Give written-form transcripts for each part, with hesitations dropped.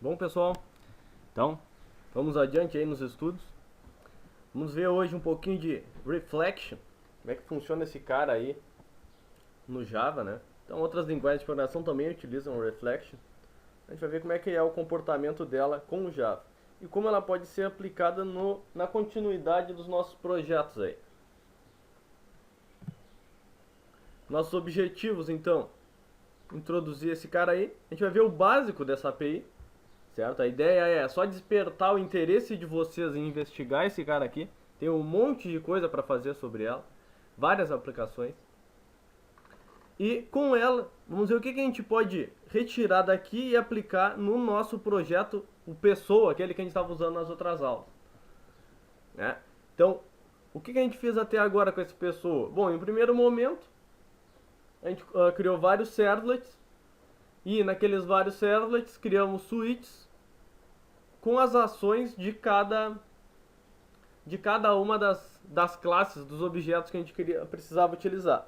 Bom, pessoal, então vamos adiante aí nos estudos. Vamos ver hoje um pouquinho de Reflection, como é que funciona esse cara aí no Java, né? Então outras linguagens de programação também utilizam o Reflection. A gente vai ver como é que é o comportamento dela com o Java e como ela pode ser aplicada na continuidade dos nossos projetos aí. Nossos objetivos, então, introduzir esse cara aí. A gente vai ver o básico dessa API, certo? A ideia é só despertar o interesse de vocês em investigar esse cara aqui. Tem um monte de coisa para fazer sobre ela, várias aplicações. E com ela, vamos ver o que a gente pode retirar daqui e aplicar no nosso projeto, o Pessoa, aquele que a gente estava usando nas outras aulas, né? Então, o que a gente fez até agora com esse Pessoa? Bom, em primeiro momento, a gente criou vários servlets e naqueles vários servlets criamos suítes com as ações de cada uma das classes, dos objetos que a gente precisava utilizar.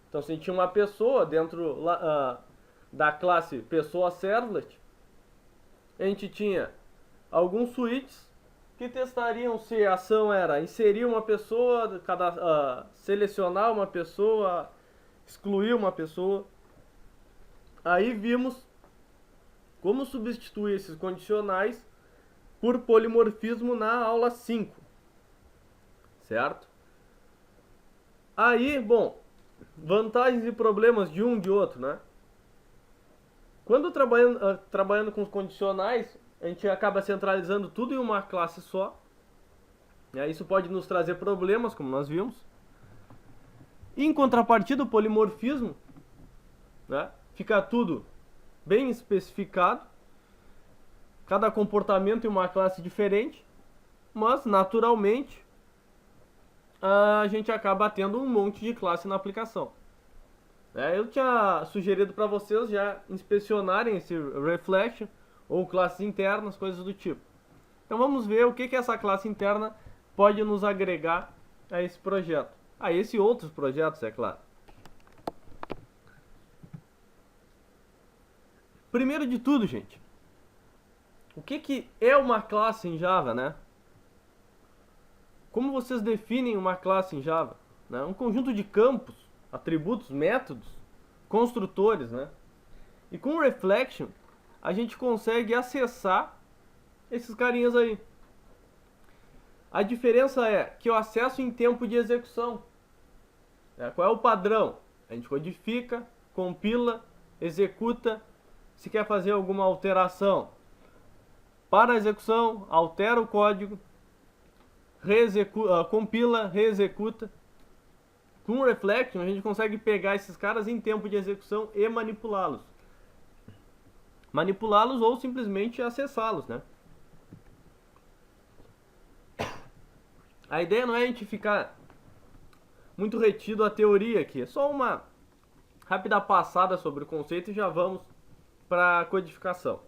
Então, se a gente tinha uma pessoa dentro da classe pessoa servlet, a gente tinha alguns suítes que testariam se a ação era inserir uma pessoa, selecionar uma pessoa, excluir uma pessoa. Aí vimos como substituir esses condicionais por polimorfismo na aula 5, certo? Aí, bom, vantagens e problemas de um e de outro, né? Quando trabalhando com os condicionais, a gente acaba centralizando tudo em uma classe só. Isso pode nos trazer problemas, como nós vimos. E, em contrapartida, o polimorfismo, né, fica tudo bem especificado, cada comportamento em uma classe diferente, mas naturalmente a gente acaba tendo um monte de classe na aplicação. Eu tinha sugerido para vocês já inspecionarem esse Reflection ou classes internas, coisas do tipo. Então vamos ver o que essa classe interna pode nos agregar a esse projeto. A esse e outros projetos, é claro. Primeiro de tudo, gente, o que é uma classe em Java, né? Como vocês definem uma classe em Java? Né? Um conjunto de campos, atributos, métodos, construtores, né? E com o Reflection, a gente consegue acessar esses carinhas aí. A diferença é que eu acesso em tempo de execução. Qual é o padrão? A gente codifica, compila, executa. Se quer fazer alguma alteração para a execução, altera o código, compila, reexecuta. Com o Reflection, a gente consegue pegar esses caras em tempo de execução e manipulá-los. Manipulá-los ou simplesmente acessá-los, né? A ideia não é a gente ficar muito retido à teoria aqui. É só uma rápida passada sobre o conceito e já vamos para a codificação.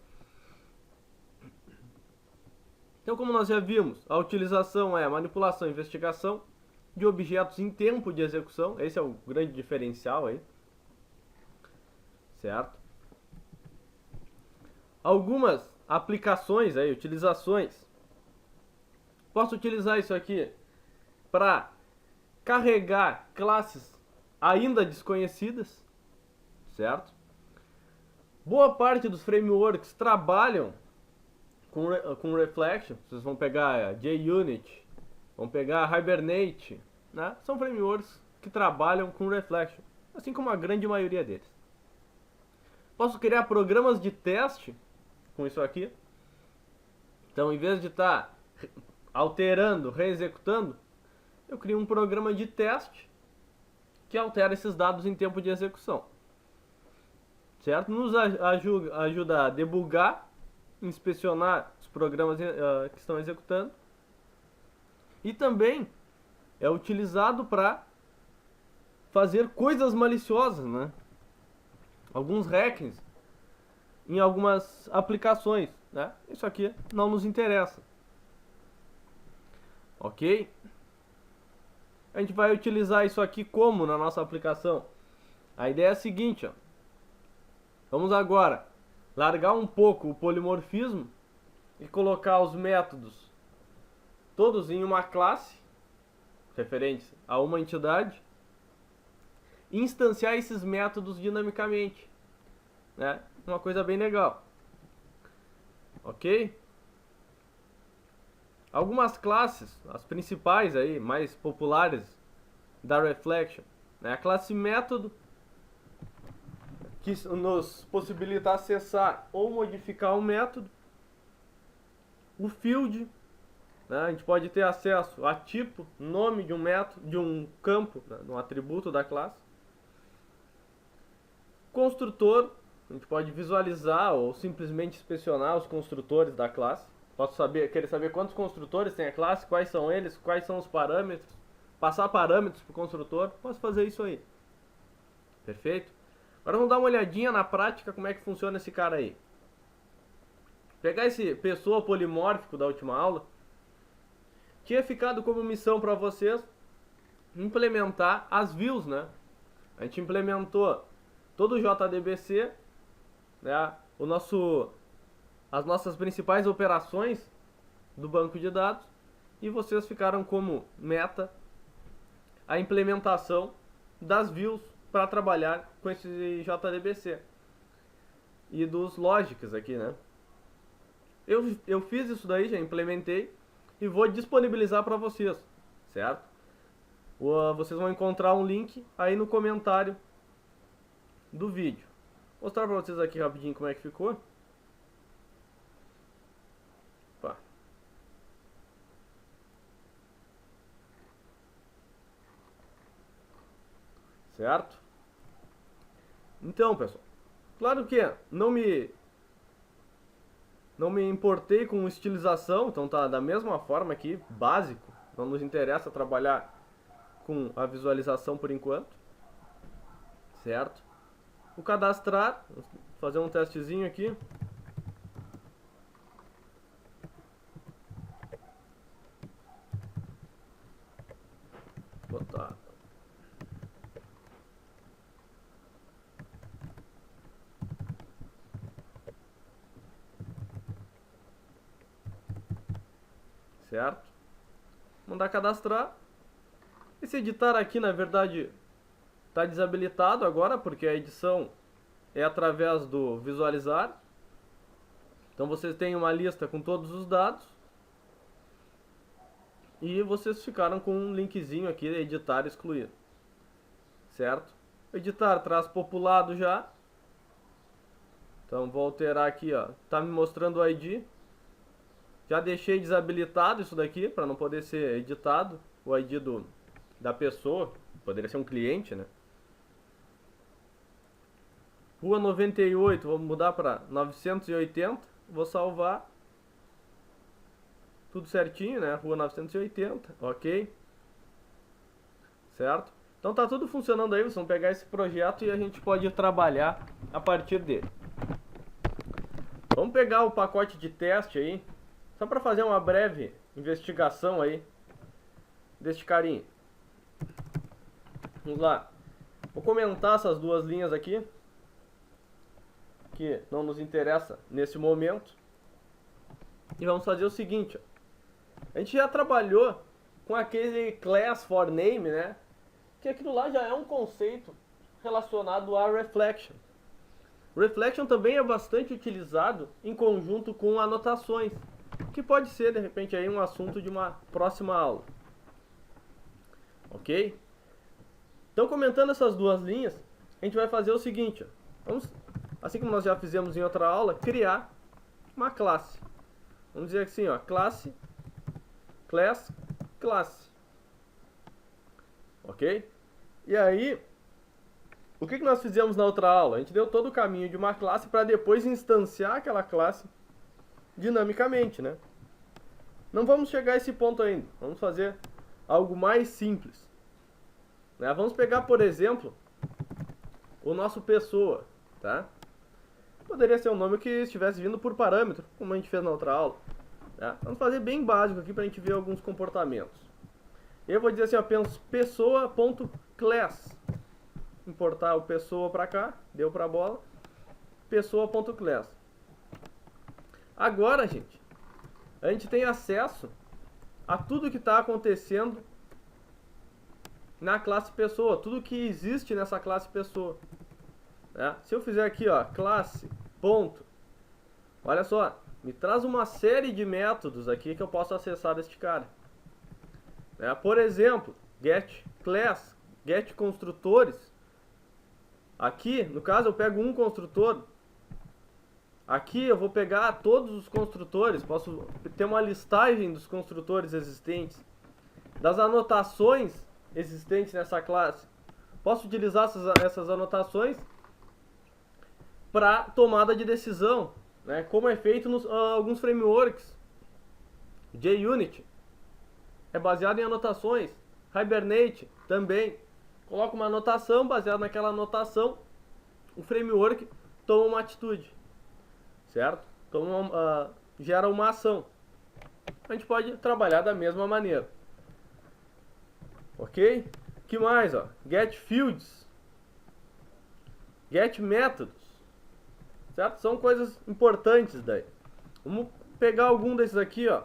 Então, como nós já vimos, a utilização é a manipulação e investigação de objetos em tempo de execução. Esse é o grande diferencial aí, certo? Algumas aplicações aí, utilizações. Posso utilizar isso aqui para carregar classes ainda desconhecidas, certo? Boa parte dos frameworks trabalham com Reflection. Vocês vão pegar JUnit, vão pegar Hibernate, né? São frameworks que trabalham com Reflection, assim como a grande maioria deles. Posso criar programas de teste com isso aqui. Então, em vez de estar alterando, reexecutando, eu crio um programa de teste que altera esses dados em tempo de execução, certo? Nos ajuda a debugar, inspecionar os programas que estão executando, e também é utilizado para fazer coisas maliciosas, né? Alguns hackings em algumas aplicações, né? Isso aqui não nos interessa, ok? A gente vai utilizar isso aqui como na nossa aplicação? A ideia é a seguinte, ó. Vamos agora largar um pouco o polimorfismo e colocar os métodos todos em uma classe, referentes a uma entidade, e instanciar esses métodos dinamicamente, né? Uma coisa bem legal. Ok? Algumas classes, as principais aí, mais populares da Reflection, né? A classe método, que nos possibilita acessar ou modificar um método. O field, né? A gente pode ter acesso a tipo, nome de um método, de um campo, né? De um atributo da classe. Construtor, a gente pode visualizar ou simplesmente inspecionar os construtores da classe. Posso querer saber quantos construtores tem a classe, quais são eles, quais são os parâmetros, passar parâmetros para o construtor, posso fazer isso aí. Perfeito? Agora vamos dar uma olhadinha na prática como é que funciona esse cara aí. Pegar esse pessoa polimórfico da última aula, tinha ficado como missão para vocês implementar as views, né? A gente implementou todo o JDBC, né? As nossas principais operações do banco de dados, e vocês ficaram como meta a implementação das views para trabalhar com esse JDBC e dos logics aqui, né? Eu fiz isso daí, já implementei e vou disponibilizar para vocês, certo? Vocês vão encontrar um link aí no comentário do vídeo. Vou mostrar para vocês aqui rapidinho como é que ficou. Opa. Certo? Então, pessoal, claro que não me importei com estilização, então tá da mesma forma aqui, básico. Não nos interessa trabalhar com a visualização por enquanto, certo? O cadastrar, vou fazer um testezinho aqui. Botar. Certo? Mandar cadastrar. Esse editar aqui, na verdade, está desabilitado agora, porque a edição é através do visualizar. Então vocês têm uma lista com todos os dados. E vocês ficaram com um linkzinho aqui, editar excluir. Certo? Editar traz populado já. Então vou alterar aqui, ó. Tá me mostrando o ID. Já deixei desabilitado isso daqui para não poder ser editado, o ID da pessoa, poderia ser um cliente, né? Rua 98, vou mudar para 980, vou salvar. Tudo certinho, né? Rua 980, ok. Certo? Então tá tudo funcionando aí, vocês vão pegar esse projeto e a gente pode trabalhar a partir dele. Vamos pegar o pacote de teste aí, só para fazer uma breve investigação aí deste carinha. Vamos lá. Vou comentar essas duas linhas aqui, que não nos interessa nesse momento. E vamos fazer o seguinte, ó. A gente já trabalhou com aquele class for name, né? Que aquilo lá já é um conceito relacionado a reflection. Reflection também é bastante utilizado em conjunto com anotações, que pode ser, de repente, aí um assunto de uma próxima aula. Ok? Então, comentando essas duas linhas, a gente vai fazer o seguinte, ó. Vamos, assim como nós já fizemos em outra aula, criar uma classe. Vamos dizer assim, ó, classe, class, classe. Ok? E aí, o que nós fizemos na outra aula? A gente deu todo o caminho de uma classe para depois instanciar aquela classe dinamicamente, né? Não vamos chegar a esse ponto ainda. Vamos fazer algo mais simples, né? Vamos pegar, por exemplo, o nosso pessoa, tá? Poderia ser um nome que estivesse vindo por parâmetro, como a gente fez na outra aula, tá? Vamos fazer bem básico aqui para a gente ver alguns comportamentos. Eu vou dizer assim, ó, pessoa.class. Importar o pessoa para cá, deu para a bola. Pessoa.class. Agora, gente, a gente tem acesso a tudo que está acontecendo na classe pessoa, tudo que existe nessa classe pessoa, né? Se eu fizer aqui, ó, classe, ponto, olha só, me traz uma série de métodos aqui que eu posso acessar deste cara, né? Por exemplo, get class, get construtores. Aqui, no caso, eu pego um construtor. Aqui eu vou pegar todos os construtores, posso ter uma listagem dos construtores existentes, das anotações existentes nessa classe. Posso utilizar essas anotações para tomada de decisão, né? Como é feito nos alguns frameworks. JUnit é baseado em anotações. Hibernate também. Coloca uma anotação, baseado naquela anotação, o framework toma uma atitude, certo? Gera uma ação. A gente pode trabalhar da mesma maneira. Ok? Que mais? Ó? Get fields. Get métodos. Certo? São coisas importantes daí. Vamos pegar algum desses aqui, ó.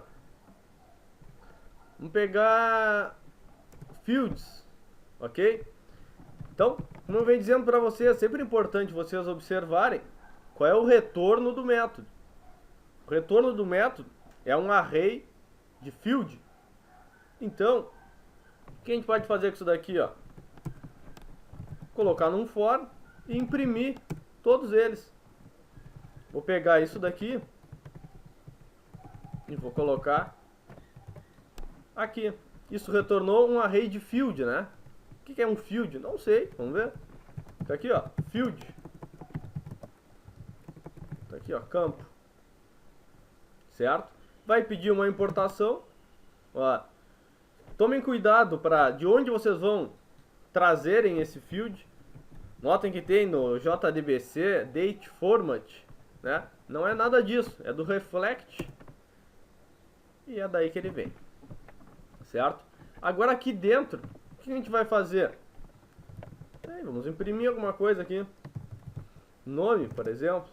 Vamos pegar fields. Ok? Então, como eu venho dizendo para vocês, é sempre importante vocês observarem qual é o retorno do método. O retorno do método é um array de field. Então, o que a gente pode fazer com isso daqui, ó? Colocar num for e imprimir todos eles. Vou pegar isso daqui e vou colocar aqui. Isso retornou um array de field, né? O que é um field? Não sei, vamos ver. Tá aqui, ó, field. Tá aqui, ó, campo. Certo? Vai pedir uma importação. Ó. Tomem cuidado para de onde vocês vão trazerem esse field. Notem que tem no JDBC date format, né? Não é nada disso, é do reflect. E é daí que ele vem. Certo? Agora aqui dentro, o que a gente vai fazer? Vamos imprimir alguma coisa aqui. Nome, por exemplo.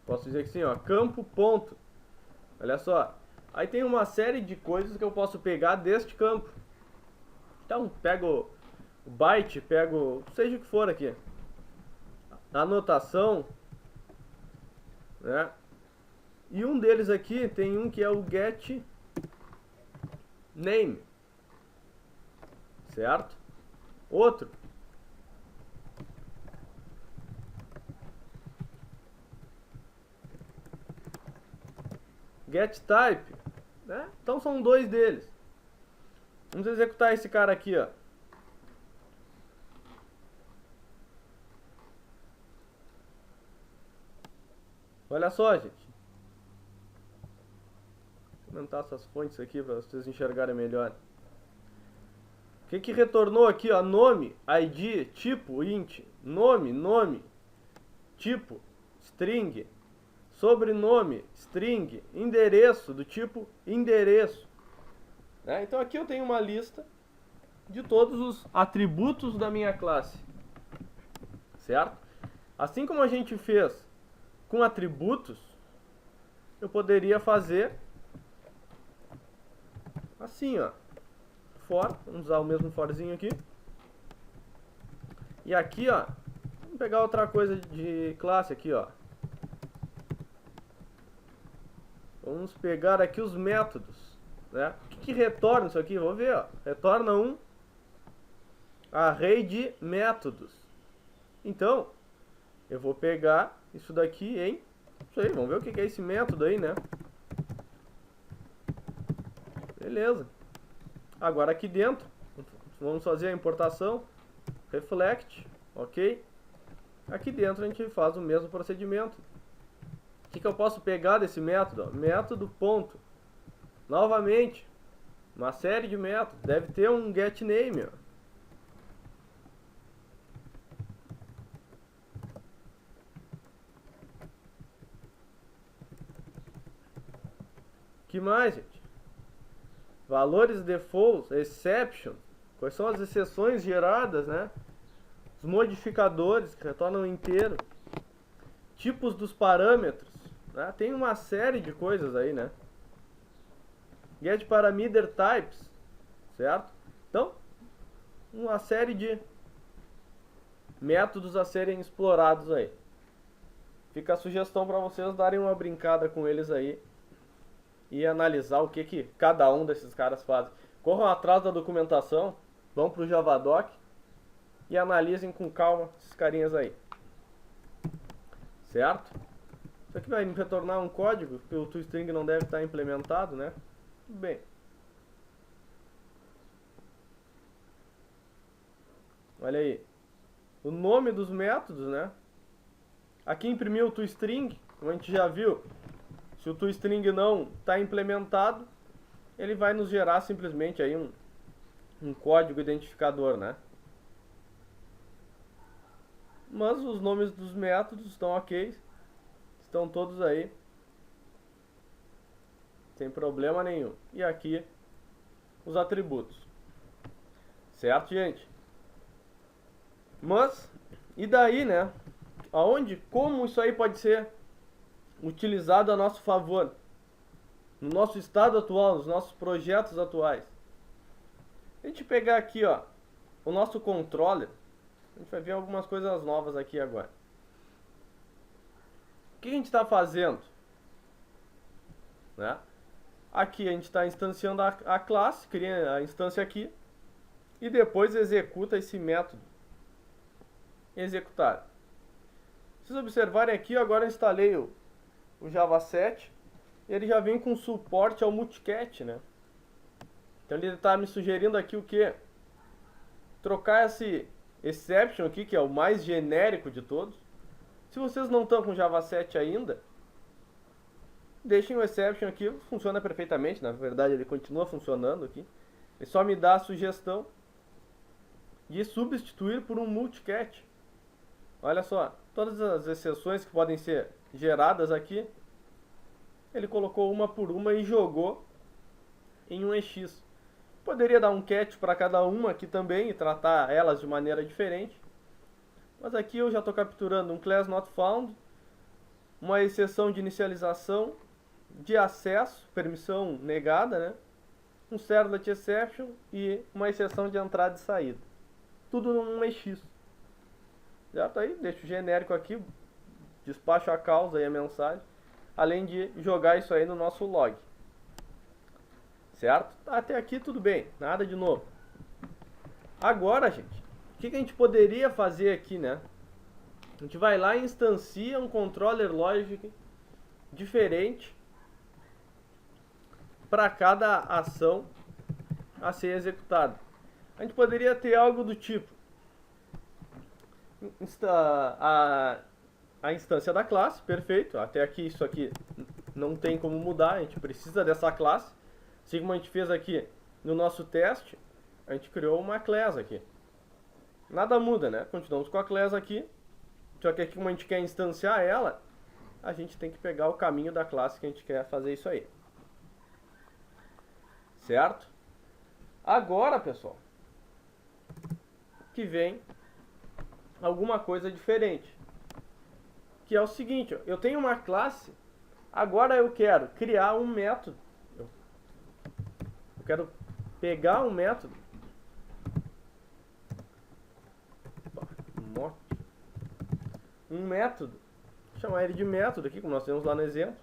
Posso dizer que sim, ó, campo, ponto. Olha só. Aí tem uma série de coisas que eu posso pegar deste campo. Então, pego o byte, pego seja o que for aqui. Anotação, né? E um deles aqui tem um que é o get name. Certo? Outro. Get type, né? Então são dois deles. Vamos executar esse cara aqui, ó. Olha só, gente. Vou aumentar essas fontes aqui para vocês enxergarem melhor. O que retornou aqui, ó? Nome, ID, tipo, int, nome, tipo, string, sobrenome, string, endereço, do tipo endereço. Né? Então aqui eu tenho uma lista de todos os atributos da minha classe. Certo? Assim como a gente fez com atributos, eu poderia fazer assim, ó. For, vamos usar o mesmo forzinho aqui. E aqui, ó, vamos pegar outra coisa de classe aqui, ó. Vamos pegar aqui os métodos, né? O que retorna isso aqui? Vou ver, ó. Retorna um array de métodos. Então, eu vou pegar isso daqui em... Isso aí, vamos ver o que é esse método aí, né? Beleza. Agora aqui dentro, vamos fazer a importação, reflect, ok? Aqui dentro a gente faz o mesmo procedimento. O que eu posso pegar desse método? Método ponto. Novamente, uma série de métodos. Deve ter um getName, ó. Que mais, gente? Valores default, exception. Quais são as exceções geradas, né? Os modificadores que retornam inteiro. Tipos dos parâmetros, né? Tem uma série de coisas aí, né? Get parameter types, certo? Então, uma série de métodos a serem explorados aí. Fica a sugestão para vocês darem uma brincada com eles aí e analisar o que cada um desses caras faz. Corram atrás da documentação, vão para o Javadoc e analisem com calma esses carinhas aí. Certo? Isso aqui vai me retornar um código, que o toString não deve estar implementado, né? Tudo bem. Olha aí. O nome dos métodos, né? Aqui imprimiu o toString, como a gente já viu. Se o toString não está implementado, ele vai nos gerar simplesmente aí um código identificador, né? Mas os nomes dos métodos estão ok, estão todos aí, sem problema nenhum. E aqui os atributos, certo, gente? Mas, e daí, né? Como isso aí pode ser utilizado a nosso favor, no nosso estado atual, nos nossos projetos atuais? A gente pegar aqui, ó, o nosso controller, a gente vai ver algumas coisas novas aqui agora. O que a gente está fazendo? Né? Aqui a gente está instanciando a classe, cria a instância aqui, e depois executa esse método. Executar. Vocês observarem aqui, agora eu instalei o Java 7, e ele já vem com suporte ao multicat, né? Então ele está me sugerindo aqui o que? Trocar esse exception aqui, que é o mais genérico de todos. Se vocês não estão com Java 7 ainda, deixem o exception aqui, funciona perfeitamente, na verdade ele continua funcionando aqui. Ele só me dá a sugestão de substituir por um multicat. Olha só, todas as exceções que podem ser geradas aqui, ele colocou uma por uma e jogou em um EX. Poderia dar um cat para cada uma aqui também e tratar elas de maneira diferente. Mas aqui eu já estou capturando um class not found, uma exceção de inicialização, de acesso, permissão negada, né? Um servlet exception e uma exceção de entrada e saída. Tudo num EX. Certo? Aí deixo o genérico aqui, despacho a causa e a mensagem, além de jogar isso aí no nosso log. Certo? Até aqui tudo bem, nada de novo. Agora, gente, o que a gente poderia fazer aqui, né? A gente vai lá e instancia um controller logic diferente para cada ação a ser executada. A gente poderia ter algo do tipo a instância da classe, perfeito. Até aqui isso aqui não tem como mudar, a gente precisa dessa classe. Assim como a gente fez aqui no nosso teste, a gente criou uma class aqui. Nada muda, né? Continuamos com a class aqui. Só que aqui, como a gente quer instanciar ela, a gente tem que pegar o caminho da classe que a gente quer fazer isso aí. Certo? Agora, pessoal, que vem alguma coisa diferente. Que é o seguinte, ó, eu tenho uma classe, agora eu quero criar um método. Eu quero pegar um método. Um método, vou chamar ele de método aqui, como nós temos lá no exemplo,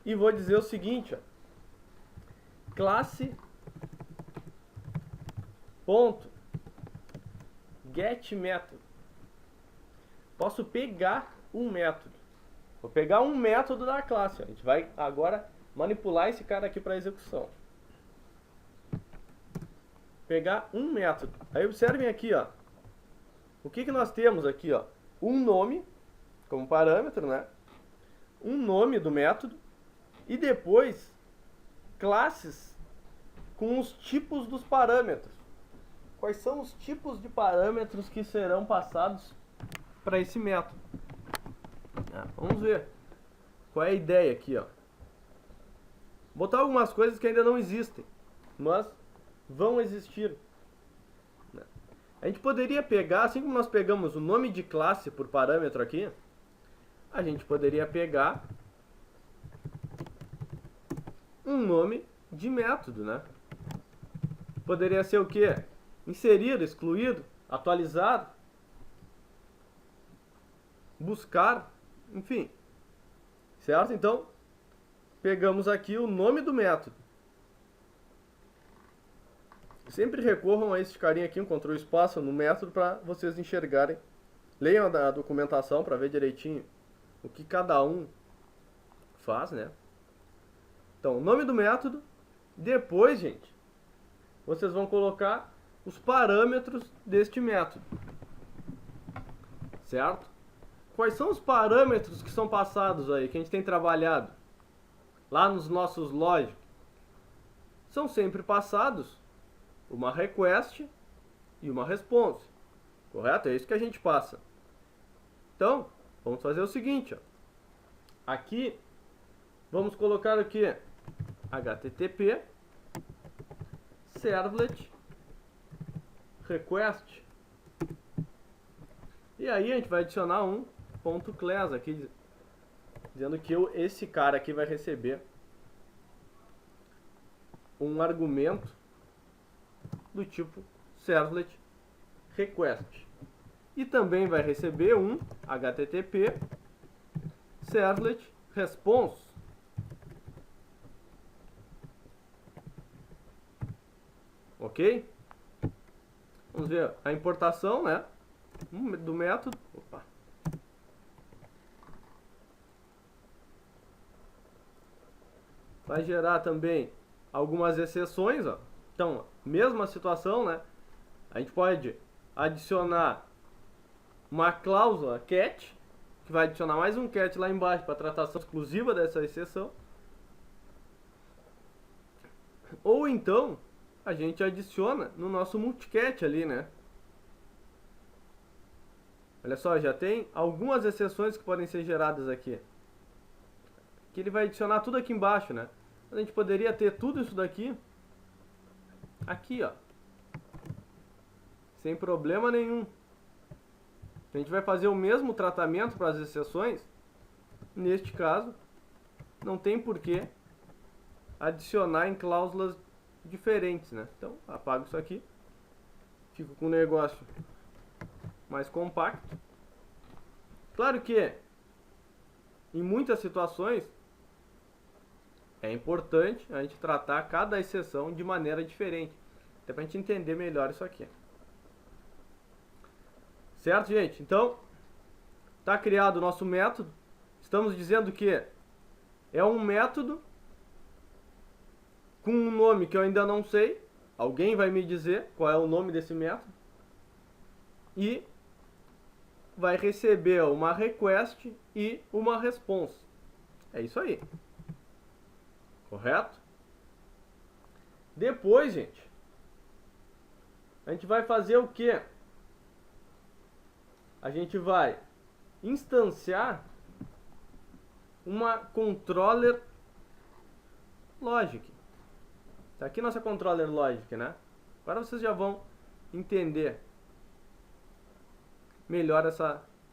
e vou dizer o seguinte, ó, classe ponto get método. Posso pegar um método. Vou pegar um método da classe, ó. A gente vai agora manipular esse cara aqui para execução. Pegar um método. Aí observem aqui, ó, o que nós temos aqui, ó. Um nome como parâmetro, né? Um nome do método e depois classes com os tipos dos parâmetros. Quais são os tipos de parâmetros que serão passados para esse método? Vamos ver qual é a ideia aqui, ó. Vou botar algumas coisas que ainda não existem, mas vão existir. A gente poderia pegar, assim como nós pegamos o nome de classe por parâmetro aqui, a gente poderia pegar um nome de método, né? Poderia ser o quê? Inserir, excluir, atualizar, buscar, enfim. Certo? Então, pegamos aqui o nome do método. Sempre recorram a esse carinha aqui, um Ctrl espaço no método, para vocês enxergarem. Leiam a documentação para ver direitinho o que cada um faz, né? Então, o nome do método. Depois, gente, vocês vão colocar os parâmetros deste método. Certo? Quais são os parâmetros que são passados aí, que a gente tem trabalhado lá nos nossos logic? São sempre passados uma request e uma response. Correto? É isso que a gente passa. Então, vamos fazer o seguinte, ó. Aqui, vamos colocar o que? HTTP servlet request. E aí a gente vai adicionar um ponto .class aqui, dizendo que esse cara aqui vai receber um argumento do tipo servlet request. E também vai receber um HTTP servlet response. Ok? Vamos ver a importação, né, do método. Opa. Vai gerar também algumas exceções, ó. Então, mesma situação, né? A gente pode adicionar uma cláusula cat, que vai adicionar mais um cat lá embaixo para tratação exclusiva dessa exceção. Ou então, a gente adiciona no nosso multicat ali, né? Olha só, já tem algumas exceções que podem ser geradas aqui. Que ele vai adicionar tudo aqui embaixo, né? A gente poderia ter tudo isso daqui aqui, ó, sem problema nenhum. A gente vai fazer o mesmo tratamento para as exceções. Neste caso, não tem porquê adicionar em cláusulas diferentes, né? Então, apago isso aqui. Fico com um negócio mais compacto. Claro que em muitas situações é importante a gente tratar cada exceção de maneira diferente, até para a gente entender melhor isso aqui. Certo, gente? Então, está criado o nosso método. Estamos dizendo que é um método com um nome que eu ainda não sei. Alguém vai me dizer qual é o nome desse método. E vai receber uma request e uma response. É isso aí. Correto? Depois, gente, a gente vai fazer o quê? A gente vai instanciar uma controller logic. Tá aqui nossa controller logic, né? Agora vocês já vão entender melhor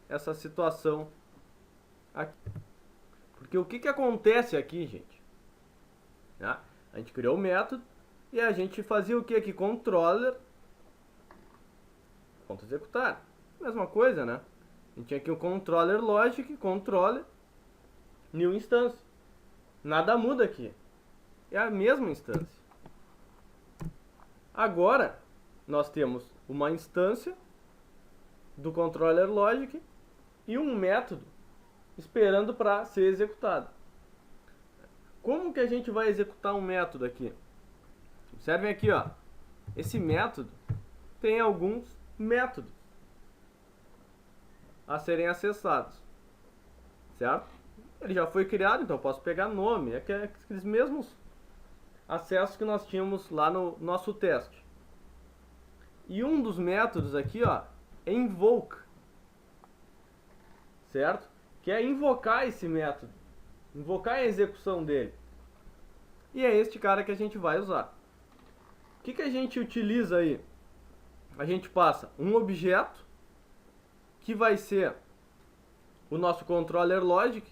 essa situação aqui. Porque o que acontece aqui, gente? Tá? A gente criou o método e a gente fazia o que aqui? Controller ponto executar. Mesma coisa, né? A gente tinha aqui o controller logic, controller, new instance. Nada muda aqui. É a mesma instância. Agora, nós temos uma instância do controller logic e um método esperando para ser executado. Como que a gente vai executar um método aqui? Observem aqui, ó. Esse método tem alguns métodos a serem acessados, certo? Ele já foi criado, então eu posso pegar nome, aqueles mesmos acessos que nós tínhamos lá no nosso teste. E um dos métodos aqui, ó, é invoke, certo? Que é invocar esse método, invocar a execução dele. E é este cara que a gente vai usar. O que a gente utiliza aí? A gente passa um objeto que vai ser o nosso controller logic,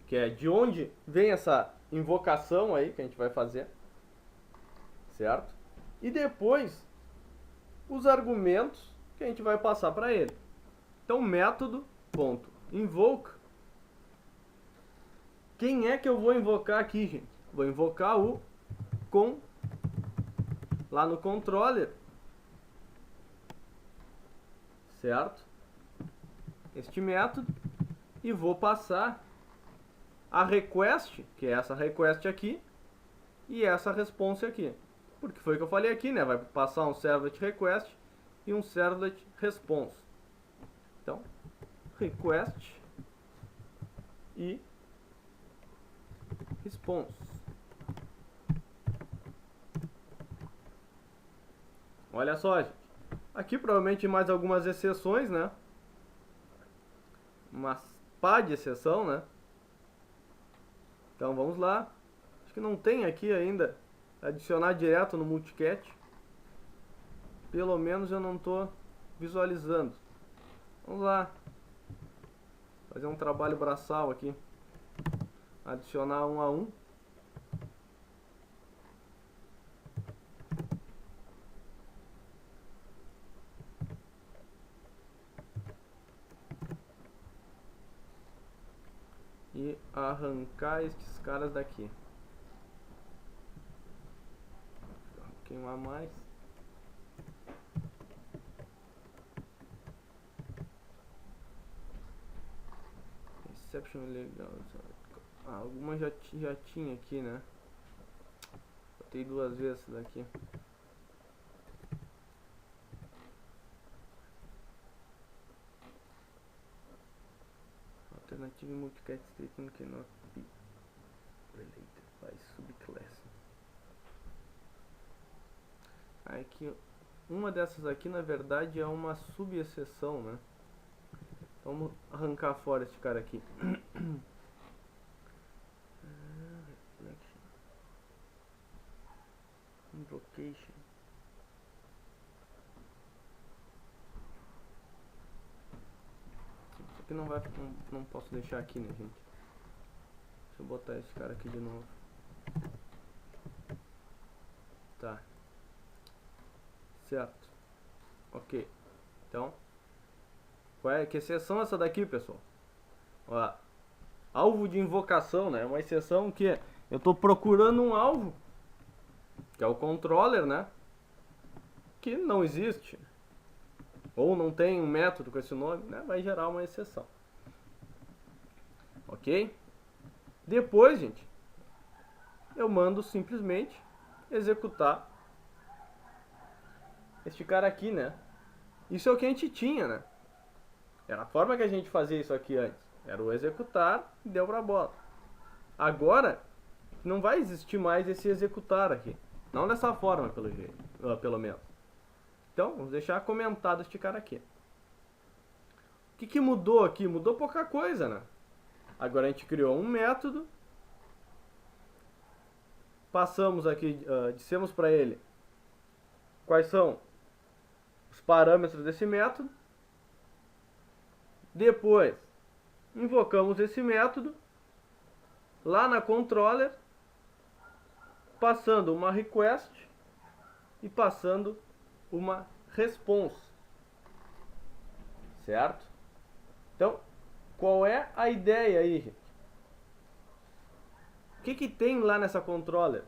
que é de onde vem essa invocação aí que a gente vai fazer, certo? E depois os argumentos que a gente vai passar para ele. Então, método.invoke. Quem é que eu vou invocar aqui, gente? Vou invocar o com lá no controller, certo? Este método, e vou passar a request, que é essa request aqui, e essa response aqui. Porque foi o que eu falei aqui, né? Vai passar um servlet request e um servlet response. Então, request e response. Olha só, gente. Aqui provavelmente mais algumas exceções, né? Uma pá de exceção, né? Então vamos lá. Acho que não tem aqui ainda adicionar direto no multicat. Pelo menos eu não estou visualizando. Vamos lá. Fazer um trabalho braçal aqui. Adicionar um a um. E arrancar estes caras daqui. Queimar mais. Exception legal. Algumas já tinha aqui, né? Botei duas vezes essa daqui. Alternative multicat statement cannot be related by subclass. Aqui, uma dessas aqui na verdade é uma subexceção, né? Vamos arrancar fora este cara aqui. Invocation. Isso aqui não posso deixar aqui, né, gente? Deixa eu botar esse cara aqui de novo. Tá. Certo. Ok. Então, que exceção é essa daqui, pessoal? Ó, alvo de invocação, né? É uma exceção que eu estou procurando um alvo, que é o controller, né? Que não existe. Ou não tem um método com esse nome, né? Vai gerar uma exceção. Ok? Depois, gente, eu mando simplesmente executar este cara aqui, né? Isso é o que a gente tinha, né? Era a forma que a gente fazia isso aqui antes. Era o executar e deu pra bola. Agora, não vai existir mais esse executar aqui. Não dessa forma, pelo menos. Então, vamos deixar comentado este cara aqui. O que mudou aqui? Mudou pouca coisa, né? Agora a gente criou um método. Passamos aqui, dissemos para ele quais são os parâmetros desse método. Depois, invocamos esse método lá na controller, passando uma request e passando uma response. Certo? Então, qual é a ideia aí, gente? O que tem lá nessa controller?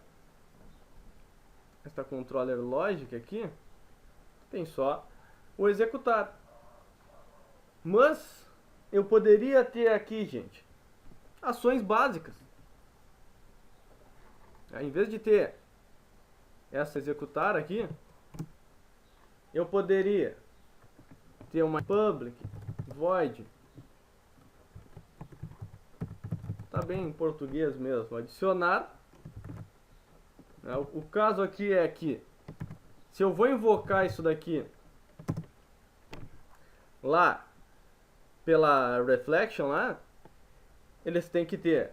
Esta controller logic aqui tem só o executar. Mas eu poderia ter aqui, gente, ações básicas. Em vez de ter essa executar aqui, eu poderia ter uma public void. Tá bem em português mesmo. Adicionar. O caso aqui é que se eu vou invocar isso daqui lá pela reflection lá, eles têm que ter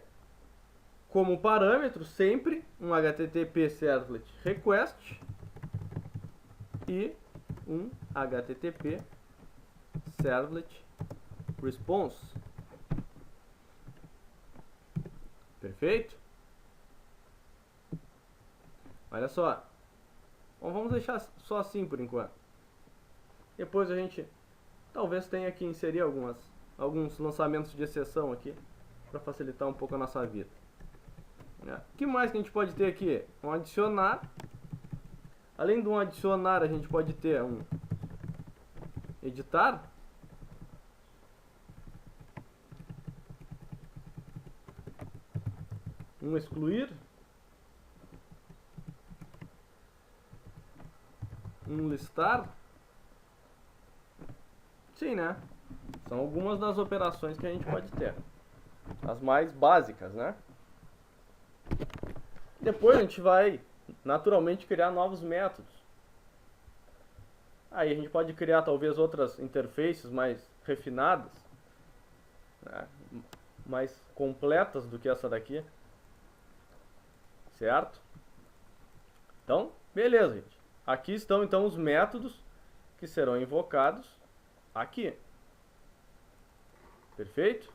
como parâmetro sempre um HTTP servlet request e um HTTP servlet response. Perfeito? Olha só. Bom, vamos deixar só assim por enquanto. Depois a gente talvez tenha que inserir alguns lançamentos de exceção aqui para facilitar um pouco a nossa vida. O que mais que a gente pode ter aqui? Um adicionar. Além de um adicionar, a gente pode ter um editar. Um excluir. Um listar. Sim, né? São algumas das operações que a gente pode ter. As mais básicas, né? Depois a gente vai naturalmente criar novos métodos. Aí a gente pode criar talvez outras interfaces mais refinadas, né? Mais completas do que essa daqui. Certo? Então, beleza, gente. Aqui estão então os métodos que serão invocados aqui. Perfeito?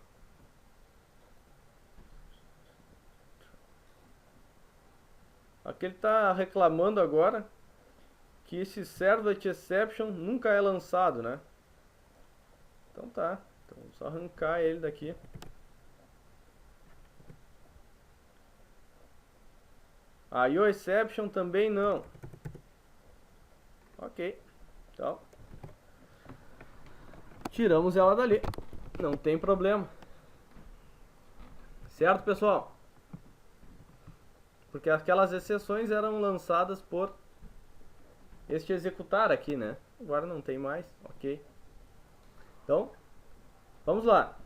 Aqui ele está reclamando agora que esse servlet exception nunca é lançado, né? Então tá. Então vamos só arrancar ele daqui. A IO exception também não. Ok. Então tiramos ela dali. Não tem problema. Certo, pessoal? Porque aquelas exceções eram lançadas por este executar aqui, né? Agora não tem mais, ok. Então, vamos lá.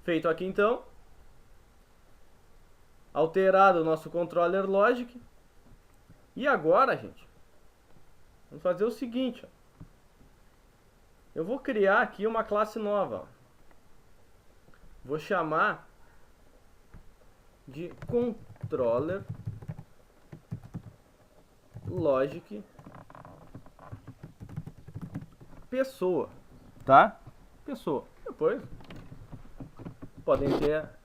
Feito aqui então. Alterado o nosso controller logic. E agora, gente, vamos fazer o seguinte. Ó. Eu vou criar aqui uma classe nova. Ó. Vou chamar de controller logic pessoa, tá? Pessoa. Depois podem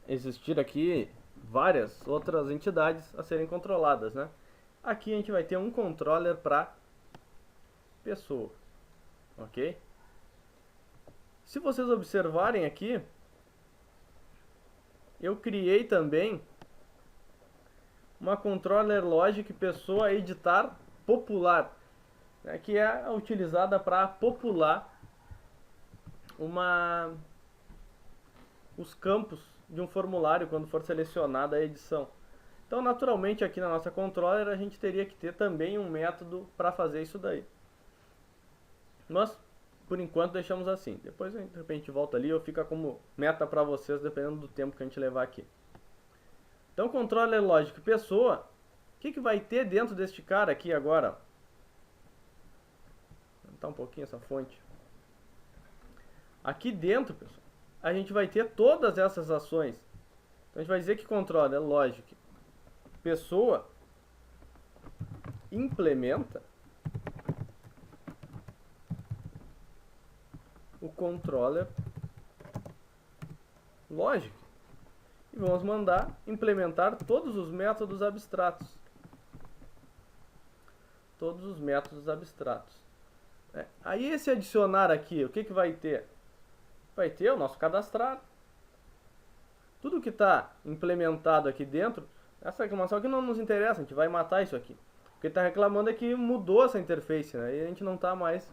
existir aqui várias outras entidades a serem controladas, né? Aqui a gente vai ter um controller para pessoa, ok? Se vocês observarem aqui, eu criei também uma controller logic pessoa editar popular, né, que é utilizada para popular os campos de um formulário quando for selecionada a edição. Então, naturalmente, aqui na nossa controller a gente teria que ter também um método para fazer isso daí. Mas, por enquanto, deixamos assim. Depois, de repente, volta ali ou fica como meta para vocês, dependendo do tempo que a gente levar aqui. Então, controller logic pessoa, o que vai ter dentro deste cara aqui agora? Vou aumentar um pouquinho essa fonte. Aqui dentro, pessoal, a gente vai ter todas essas ações. Então, a gente vai dizer que controller logic pessoa implementa o controller logic. E vamos mandar implementar todos os métodos abstratos. Todos os métodos abstratos. Aí esse adicionar aqui, o que vai ter? Vai ter o nosso cadastrar. Tudo que está implementado aqui dentro, essa reclamação aqui não nos interessa, a gente vai matar isso aqui. O que está reclamando é que mudou essa interface, né? E a gente não está mais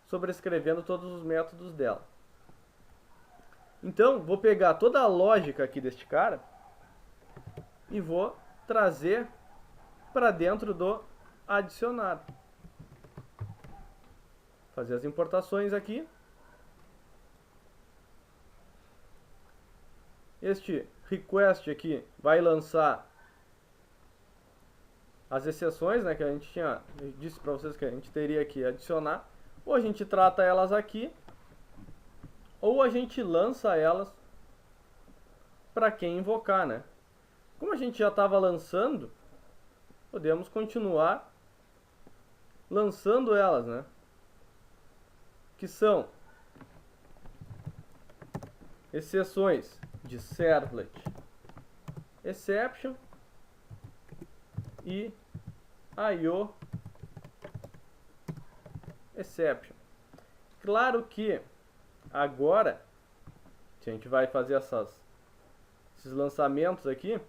sobrescrevendo todos os métodos dela. Então, vou pegar toda a lógica aqui deste cara e vou trazer para dentro do adicionar. Fazer as importações aqui. Este request aqui vai lançar as exceções, né, que a gente disse para vocês que a gente teria que adicionar. Ou a gente trata elas aqui, ou a gente lança elas para quem invocar, né? Como a gente já estava lançando, podemos continuar lançando elas, né? Que são exceções de servlet exception e IO exception. Claro que agora, se a gente vai fazer esses lançamentos aqui,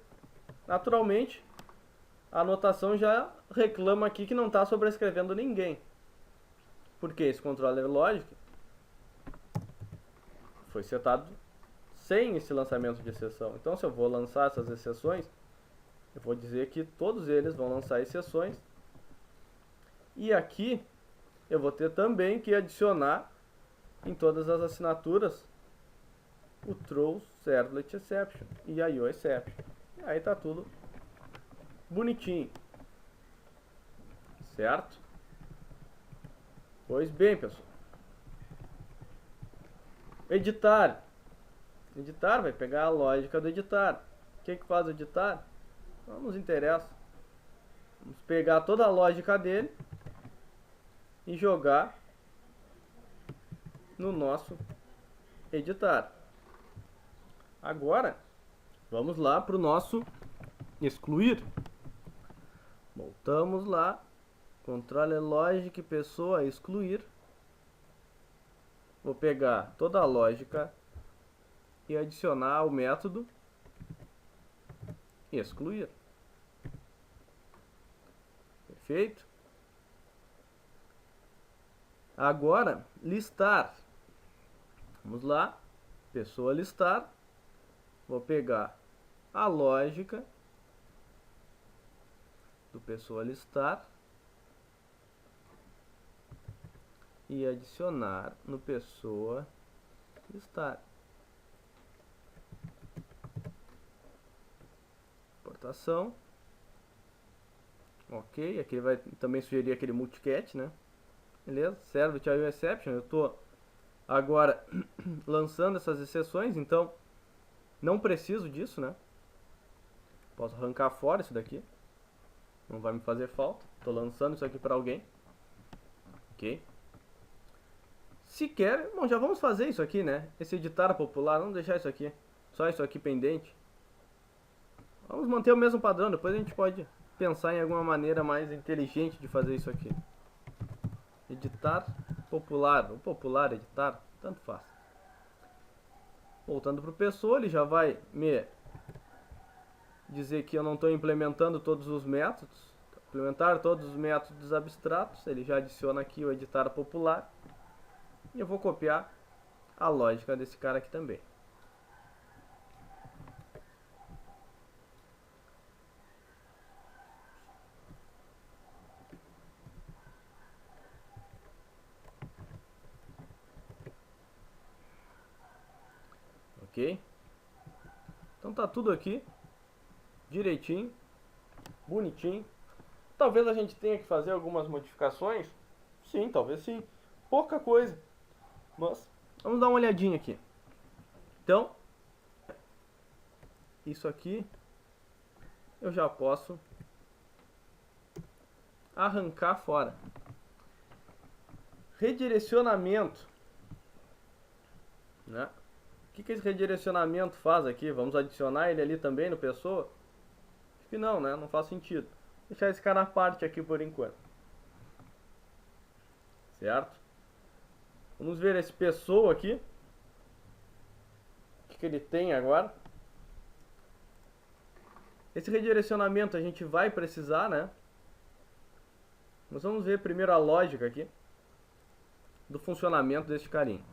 naturalmente a anotação já reclama aqui que não está sobrescrevendo ninguém. Porque esse controller logic foi setado sem esse lançamento de exceção. Então, se eu vou lançar essas exceções, eu vou dizer que todos eles vão lançar exceções. E aqui eu vou ter também que adicionar em todas as assinaturas o throw servlet exception e IO exception. E aí tá tudo bonitinho. Certo? Pois bem, pessoal. Editar. Editar vai pegar a lógica do editar. O que faz o editar? Não nos interessa. Vamos pegar toda a lógica dele e jogar no nosso editar. Agora, vamos lá para o nosso excluir. Voltamos lá. Controller logic, pessoa, excluir. Vou pegar toda a lógica e adicionar o método excluir. Perfeito? Agora, listar. Vamos lá. Pessoa listar. Vou pegar a lógica do pessoa listar e adicionar no pessoa listar. Importação. Ok, aqui ele vai também sugerir aquele multicat, né? Beleza, servlet IO exception. Eu estou agora lançando essas exceções, então não preciso disso, né? Posso arrancar fora isso daqui. Não vai me fazer falta. Estou lançando isso aqui para alguém. Ok. Se quer, bom, já vamos fazer isso aqui, né? Esse editar popular, vamos deixar isso aqui. Só isso aqui pendente. Vamos manter o mesmo padrão, depois a gente pode pensar em alguma maneira mais inteligente de fazer isso aqui. Editar popular, ou popular editar, tanto faz. Voltando para o pessoa, ele já vai me dizer que eu não estou implementando todos os métodos. Implementar todos os métodos abstratos, ele já adiciona aqui o editar popular. E eu vou copiar a lógica desse cara aqui também. Ok? Então tá tudo aqui direitinho, bonitinho. Talvez a gente tenha que fazer algumas modificações. Sim, talvez sim. Pouca coisa. Mas vamos dar uma olhadinha aqui. Então, isso aqui eu já posso arrancar fora. Redirecionamento, né? O que esse redirecionamento faz aqui? Vamos adicionar ele ali também no pessoa? Acho que não, né? Não faz sentido. Deixar esse cara à parte aqui por enquanto. Certo? Vamos ver esse pessoa aqui. O que ele tem agora? Esse redirecionamento a gente vai precisar, né? Mas vamos ver primeiro a lógica aqui do funcionamento desse carinha.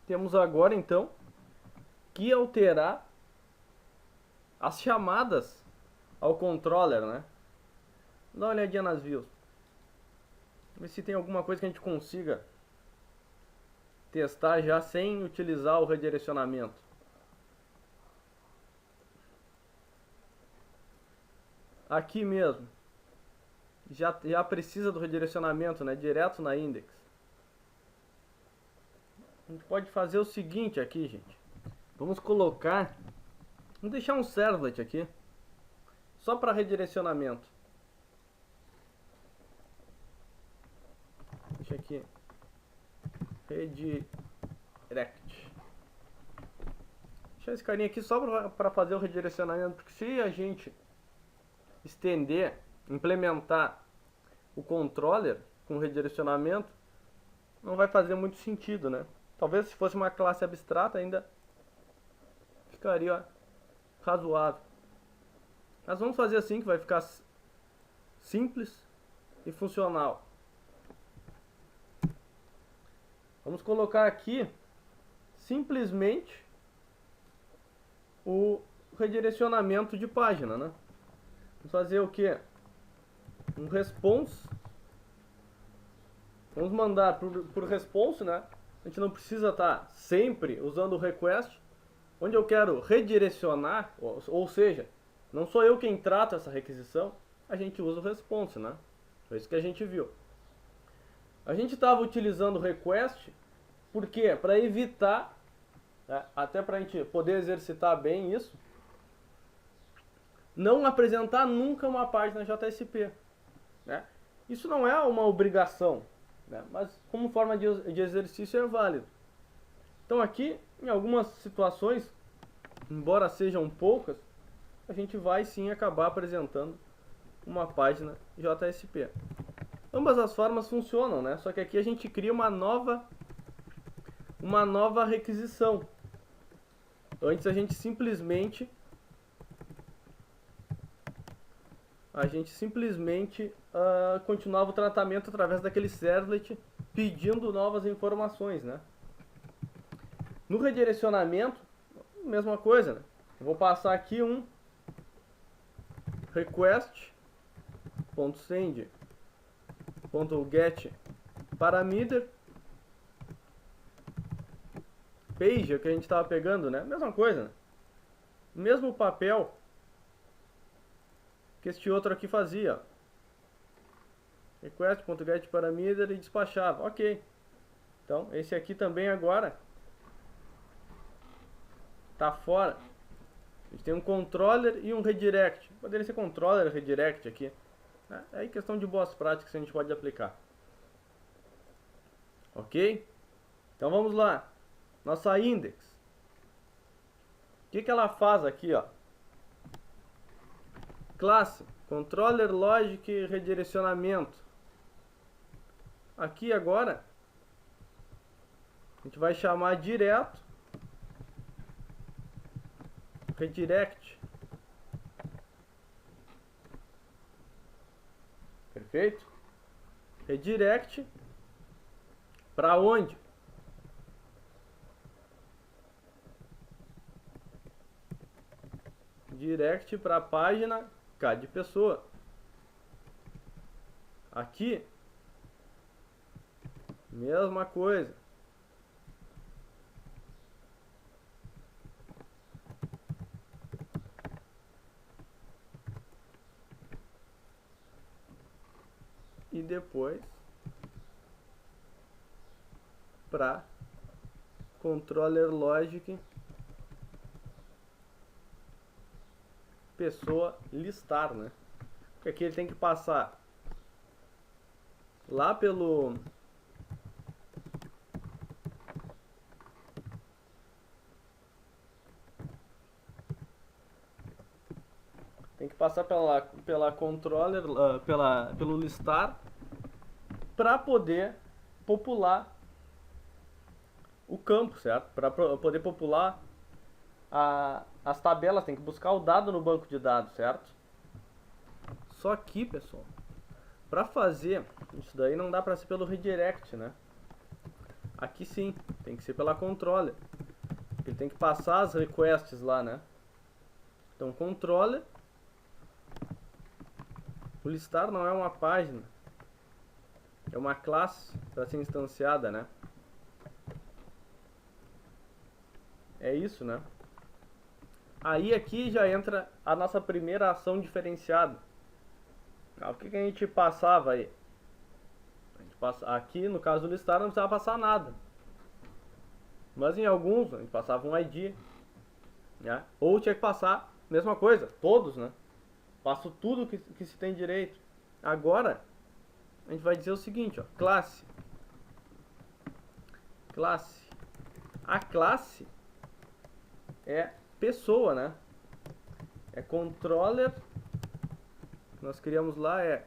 Temos agora então que alterar as chamadas ao controller, né? Dá uma olhadinha nas views. Ver se tem alguma coisa que a gente consiga testar já sem utilizar o redirecionamento. Aqui mesmo já precisa do redirecionamento, né? Direto na index. A gente pode fazer o seguinte aqui, gente. Vamos colocar... Vamos deixar um servlet aqui. Só para redirecionamento. Deixa aqui. Redirect. Deixar esse carinha aqui só para fazer o redirecionamento. Porque se a gente estender implementar o controller com redirecionamento, não vai fazer muito sentido, né? Talvez se fosse uma classe abstrata ainda ficaria razoável. Mas vamos fazer assim que vai ficar simples e funcional. Vamos colocar aqui simplesmente o redirecionamento de página, né? Vamos fazer o que? Um response. Vamos mandar por response, né? A gente não precisa estar sempre usando o request. Onde eu quero redirecionar, ou seja, não sou eu quem trata essa requisição, a gente usa o response, né? Foi isso que a gente viu. A gente estava utilizando o request, por quê? Para evitar, né, até para a gente poder exercitar bem isso, não apresentar nunca uma página JSP, né? Isso não é uma obrigação, né? Mas como forma de exercício é válido. Então aqui, em algumas situações, embora sejam poucas, a gente vai sim acabar apresentando uma página JSP. Ambas as formas funcionam, né? Só que aqui a gente cria uma nova requisição. Antes a gente simplesmente continuava o tratamento através daquele servlet pedindo novas informações, né? No redirecionamento, mesma coisa, né? Eu vou passar aqui um request.send.get parameter page, é o que a gente estava pegando, né? Mesma coisa, né? Mesmo papel que este outro aqui fazia. Request.get parameter e despachava. Ok. Então, esse aqui também agora tá fora. A gente tem um controller e um redirect. Poderia ser controller e redirect aqui. É aí questão de boas práticas que a gente pode aplicar. Ok? Então vamos lá. Nossa index. O que ela faz aqui, ó? Classe, controller, logic e redirecionamento. Aqui agora a gente vai chamar direto redirect. Perfeito? Redirect para onde? Direct para a página K de pessoa. Aqui, mesma coisa. E depois para controller logic pessoa listar, né? Porque aqui ele tem que passar lá pelo pela controller, pelo listar para poder popular o campo, certo? Para poder popular as tabelas, tem que buscar o dado no banco de dados, certo? Só que, pessoal, para fazer isso daí não dá para ser pelo redirect, né? Aqui sim, tem que ser pela controller. Ele tem que passar as requests lá, né? Então, controller. O listar não é uma página, é uma classe para ser instanciada, né? É isso, né? Aí aqui já entra a nossa primeira ação diferenciada. O que a gente passava aí? Aqui no caso do listar não precisava passar nada. Mas em alguns a gente passava um ID, né? Ou tinha que passar, mesma coisa, todos, né? Passo tudo que se tem direito. Agora a gente vai dizer o seguinte, ó, classe. A classe é pessoa, né? É controller nós criamos lá é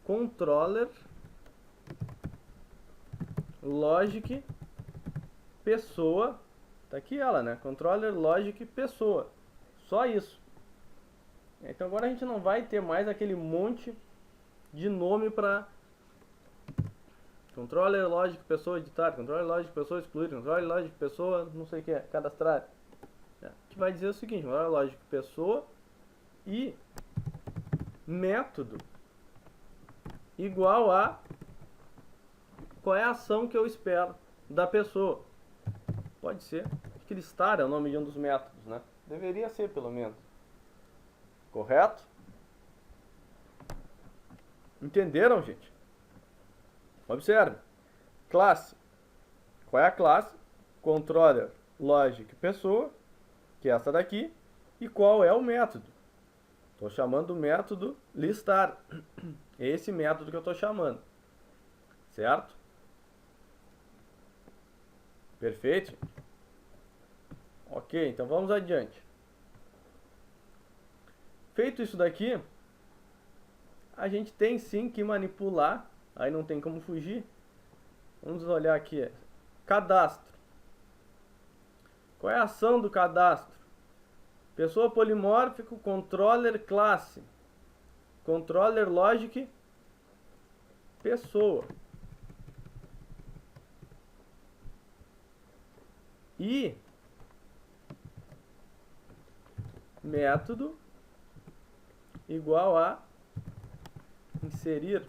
controller logic pessoa. Tá aqui ela, né? Controller logic pessoa. Só isso. Então agora a gente não vai ter mais aquele monte de nome para controller logic pessoa editar, controller logic pessoa excluir, controller logic pessoa não sei o que é, cadastrar. A gente vai dizer o seguinte: controller logic pessoa e método igual a qual é a ação que eu espero da pessoa. Pode ser. Acho que listar é o nome de um dos métodos, né? Deveria ser, pelo menos. Correto? Entenderam, gente? Observe. Classe. Qual é a classe? Controller logic pessoa, que é essa daqui. E qual é o método? Estou chamando o método listar. Esse método que eu estou chamando. Certo? Perfeito? Ok, então vamos adiante. Feito isso daqui, a gente tem sim que manipular, aí não tem como fugir. Vamos olhar aqui, cadastro. Qual é a ação do cadastro? Pessoa polimórfico, controller classe, controller logic pessoa. E método igual a inserir.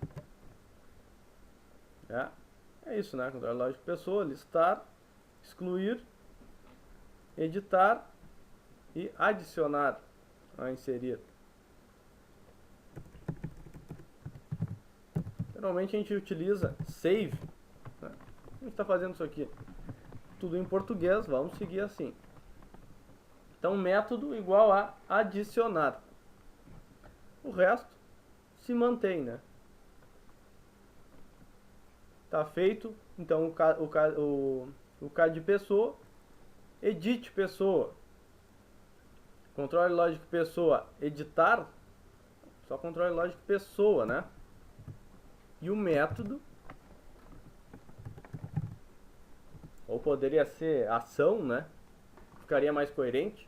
É isso, né? Controller logic pessoa, listar, excluir, editar e adicionar a inserir. Geralmente a gente utiliza save, né? A gente está fazendo isso aqui tudo em português, vamos seguir assim. Então, método igual a adicionar. O resto se mantém, né? Tá feito. Então, o K de pessoa, edit pessoa, controle lógico pessoa, editar, só controle lógico pessoa, né? E o método, ou poderia ser ação, né? Ficaria mais coerente.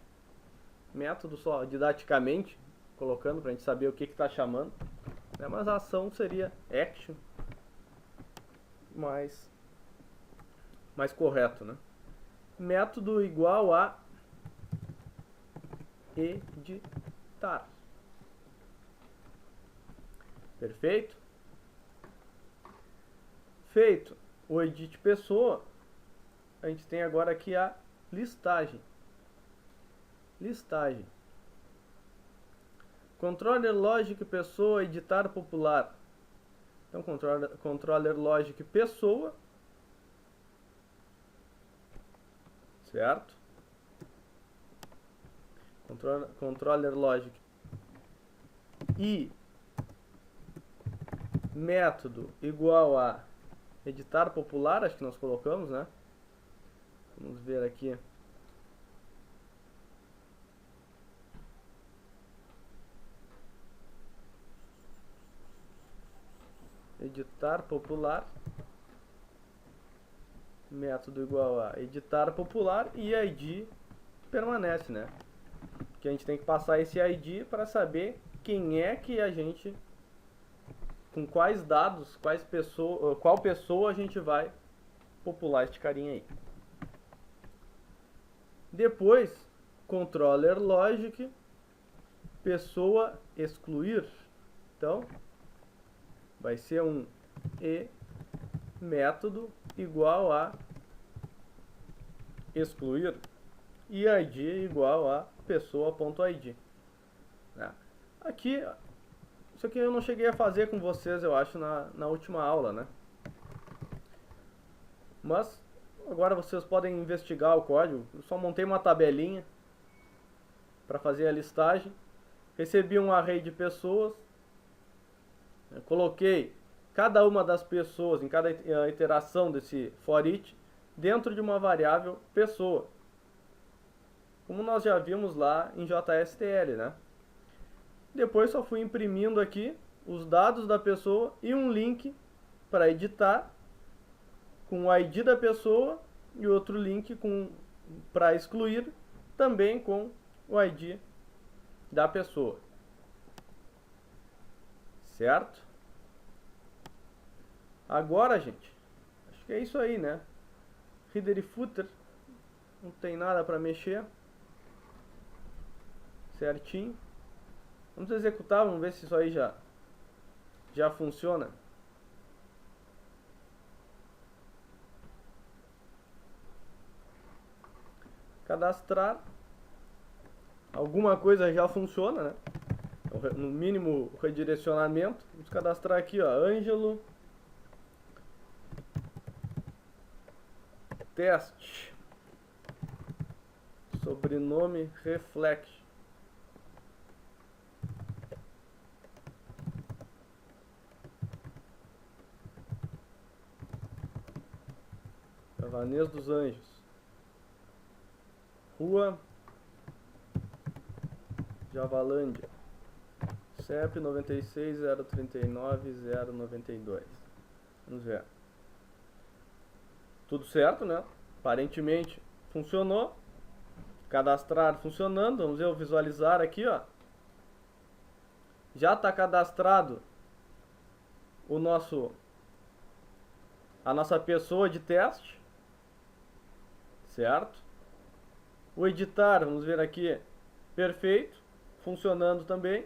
Método só didaticamente, colocando pra gente saber o que tá chamando, né? Mas a ação seria action, mais correto, né? Método igual a editar. Perfeito? Feito o edit pessoa, a gente tem agora aqui a listagem. Listagem. Controller logic pessoa, editar popular. Então, controller logic pessoa, certo? Controller logic e método igual a editar popular, acho que nós colocamos, né? Vamos ver aqui. Editar popular, método igual a editar popular e ID permanece, né? Que a gente tem que passar esse ID para saber quem é que a gente, com quais dados, qual pessoa a gente vai popular este carinha aí. Depois, controller logic pessoa excluir. Então, vai ser um e método igual a excluir e id igual a pessoa.id. Aqui, isso aqui eu não cheguei a fazer com vocês, eu acho, na última aula, né? Mas agora vocês podem investigar o código. Eu só montei uma tabelinha para fazer a listagem. Recebi um array de pessoas. Eu coloquei cada uma das pessoas em cada iteração desse for each dentro de uma variável pessoa, como nós já vimos lá em JSTL, né? Depois só fui imprimindo aqui os dados da pessoa e um link para editar com o ID da pessoa e outro link para excluir também com o ID da pessoa. Certo? Agora, gente, acho que é isso aí, né? Header e footer, não tem nada para mexer. Certinho. Vamos executar, vamos ver se isso aí já funciona. Cadastrar. Alguma coisa já funciona, né? No mínimo redirecionamento. Vamos cadastrar aqui, ó, Ângelo Teste. Sobrenome Reflect. Cavanês dos Anjos. Rua Javalândia. CEP 96039092. Vamos ver. Tudo certo, né? Aparentemente funcionou. Cadastrar funcionando. Vamos ver o visualizar aqui, ó. Já está cadastrado a nossa pessoa de teste. Certo? O editar, vamos ver aqui, perfeito, funcionando também.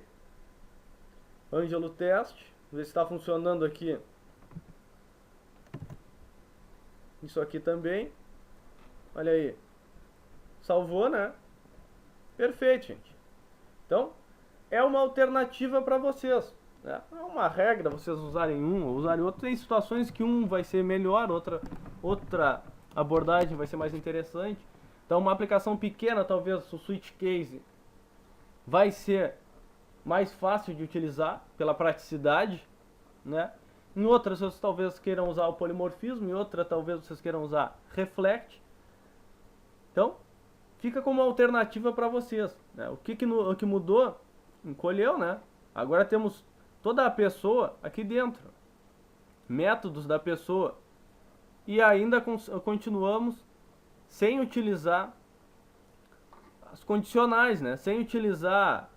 Ângelo Teste, vamos ver se está funcionando aqui. Isso aqui também. Olha aí. Salvou, né? Perfeito, gente. Então, é uma alternativa para vocês, né? Não é uma regra vocês usarem um ou usarem outro. Tem situações que um vai ser melhor, outra abordagem vai ser mais interessante. Então, uma aplicação pequena, talvez o switch case, vai ser mais fácil de utilizar pela praticidade, né? Em outras, vocês talvez queiram usar o polimorfismo, em outra, talvez vocês queiram usar reflect. Então, fica como alternativa para vocês, né? O que mudou? Encolheu, né? Agora temos toda a pessoa aqui dentro, métodos da pessoa, e ainda continuamos sem utilizar as condicionais, né? Sem utilizar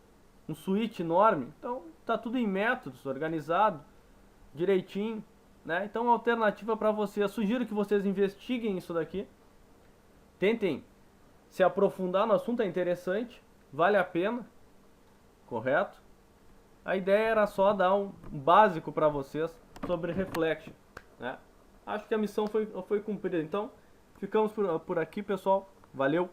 um switch enorme. Então, tá tudo em métodos, organizado, direitinho, né? Então, alternativa para vocês. Sugiro que vocês investiguem isso daqui. Tentem se aprofundar no assunto, é interessante, vale a pena, correto? A ideia era só dar um básico para vocês sobre Reflection, né? Acho que a missão foi cumprida. Então, ficamos por aqui, pessoal. Valeu!